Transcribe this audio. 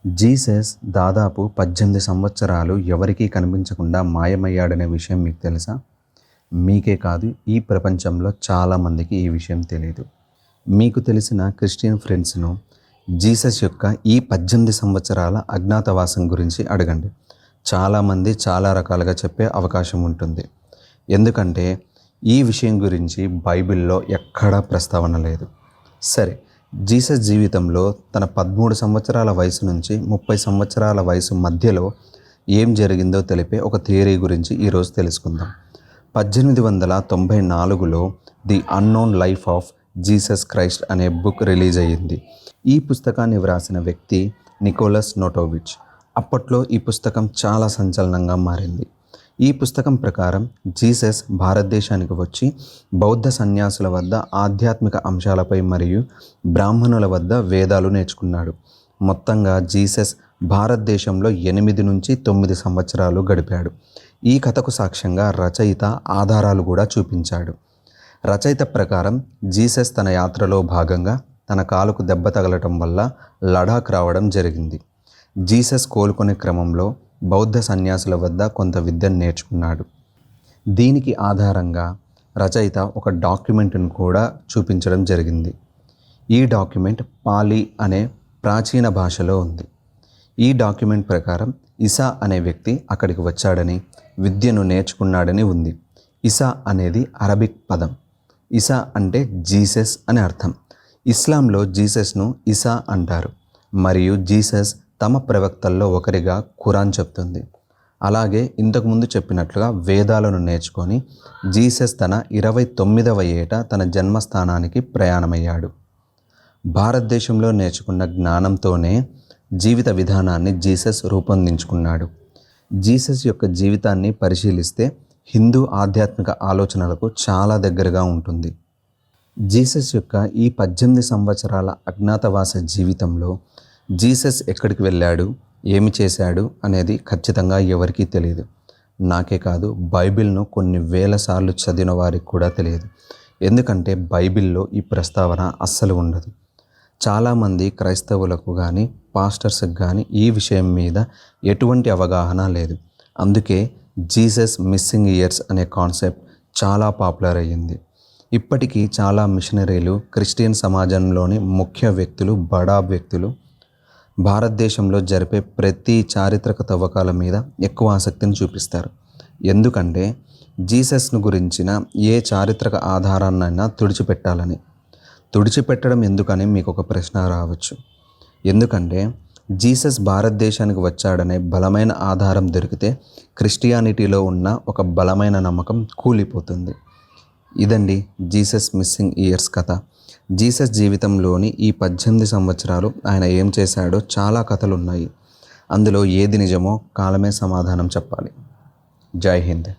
Jesus దాదాపు 18 సంవత్సరాలు ఎవరికీ కనిపించకుండా మాయమయ్యాడనే విషయం మీకు తెలుసా? మీకే కాదు, ఈ ప్రపంచంలో చాలామందికి ఈ విషయం తెలియదు. మీకు తెలిసిన క్రిస్టియన్ ఫ్రెండ్స్ను జీసస్ యొక్క ఈ 18 సంవత్సరాల అజ్ఞాతవాసం గురించి అడగండి. చాలామంది చాలా రకాలుగా చెప్పే అవకాశం ఉంటుంది. ఎందుకంటే ఈ విషయం గురించి బైబిల్లో ఎక్కడా ప్రస్తావన లేదు. సరే, జీసస్ జీవితంలో తన 13 సంవత్సరాల వయసు నుంచి 30 సంవత్సరాల వయసు మధ్యలో ఏం జరిగిందో తెలిపే ఒక థియరీ గురించి ఈరోజు తెలుసుకుందాం. 1894లో the unknown life of Jesus Christ అనే బుక్ రిలీజ్ అయ్యింది. ఈ పుస్తకాన్ని వ్రాసిన వ్యక్తి నికోలస్ నోటోవిచ్. అప్పట్లో ఈ పుస్తకం చాలా సంచలనంగా మారింది. ఈ పుస్తకం ప్రకారం జీసస్ భారతదేశానికి వచ్చి బౌద్ధ సన్యాసుల వద్ద ఆధ్యాత్మిక అంశాలపై మరియు బ్రాహ్మణుల వద్ద వేదాలు నేర్చుకున్నాడు. మొత్తంగా జీసస్ భారతదేశంలో 8 నుంచి 9 సంవత్సరాలు గడిపాడు. ఈ కథకు సాక్ష్యంగా రచయిత ఆధారాలు కూడా చూపించాడు. రచయిత ప్రకారం జీసస్ తన యాత్రలో భాగంగా తన కాలుకు దెబ్బ తగలటం వల్ల లడాక్ రావడం జరిగింది. జీసస్ కోలుకునే క్రమంలో బౌద్ధ సన్యాసుల వద్ద కొంత విద్యను నేర్చుకున్నాడు. దీనికి ఆధారంగా రచయిత ఒక డాక్యుమెంట్ను కూడా చూపించడం జరిగింది. ఈ డాక్యుమెంట్ పాలీ అనే ప్రాచీన భాషలో ఉంది. ఈ డాక్యుమెంట్ ప్రకారం ఇసా అనే వ్యక్తి అక్కడికి వచ్చాడని, విద్యను నేర్చుకున్నాడని ఉంది. ఇసా అనేది అరబిక్ పదం. ఇసా అంటే జీసస్ అని అర్థం. ఇస్లాంలో జీసస్ను ఇసా అంటారు మరియు జీసస్ తమ ప్రవక్తల్లో ఒకరిగా ఖురాన్ చెప్తుంది. అలాగే ఇంతకుముందు చెప్పినట్లుగా వేదాలను నేర్చుకొని జీసస్ తన 29వ ఏట తన జన్మస్థానానికి ప్రయాణమయ్యాడు. భారతదేశంలో నేర్చుకున్న జ్ఞానంతోనే జీవిత విధానాన్ని జీసస్ రూపొందించుకున్నాడు. జీసస్ యొక్క జీవితాన్ని పరిశీలిస్తే హిందూ ఆధ్యాత్మిక ఆలోచనలకు చాలా దగ్గరగా ఉంటుంది. జీసస్ యొక్క ఈ 18 సంవత్సరాల అజ్ఞాతవాస జీవితంలో జీసస్ ఎక్కడికి వెళ్ళాడు, ఏమి చేశాడు అనేది ఖచ్చితంగా ఎవరికీ తెలియదు. నాకే కాదు, బైబిల్ను కొన్ని వేల సార్లు చదివిన వారికి కూడా తెలియదు. ఎందుకంటే బైబిల్లో ఈ ప్రస్తావన అస్సలు ఉండదు. చాలామంది క్రైస్తవులకు కానీ పాస్టర్స్కి కానీ ఈ విషయం మీద ఎటువంటి అవగాహన లేదు. అందుకే జీసస్ మిస్సింగ్ ఇయర్స్ అనే కాన్సెప్ట్ చాలా పాపులర్ అయ్యింది. ఇప్పటికీ చాలా మిషనరీలు, క్రిస్టియన్ సమాజంలోని ముఖ్య వ్యక్తులు, బడా వ్యక్తులు భారతదేశంలో జరిపే ప్రతి చారిత్రక తవ్వకాల మీద ఎక్కువ ఆసక్తిని చూపిస్తారు. ఎందుకంటే జీసస్ను గురించిన ఏ చారిత్రక ఆధారాన్నైనా తుడిచిపెట్టాలని. తుడిచిపెట్టడం ఎందుకని మీకు ఒక ప్రశ్న రావచ్చు. ఎందుకంటే జీసస్ భారతదేశానికి వచ్చాడనే బలమైన ఆధారం దొరికితే క్రిస్టియానిటీలో ఉన్న ఒక బలమైన నమ్మకం కూలిపోతుంది. ఇదండి జీసస్ మిస్సింగ్ ఇయర్స్ కథ. జీసస్ జీవితంలోని ఈ 18 సంవత్సరాలు ఆయన ఏం చేశాడో చాలా కథలు ఉన్నాయి. అందులో ఏది నిజమో కాలమే సమాధానం చెప్పాలి. జై హింద్.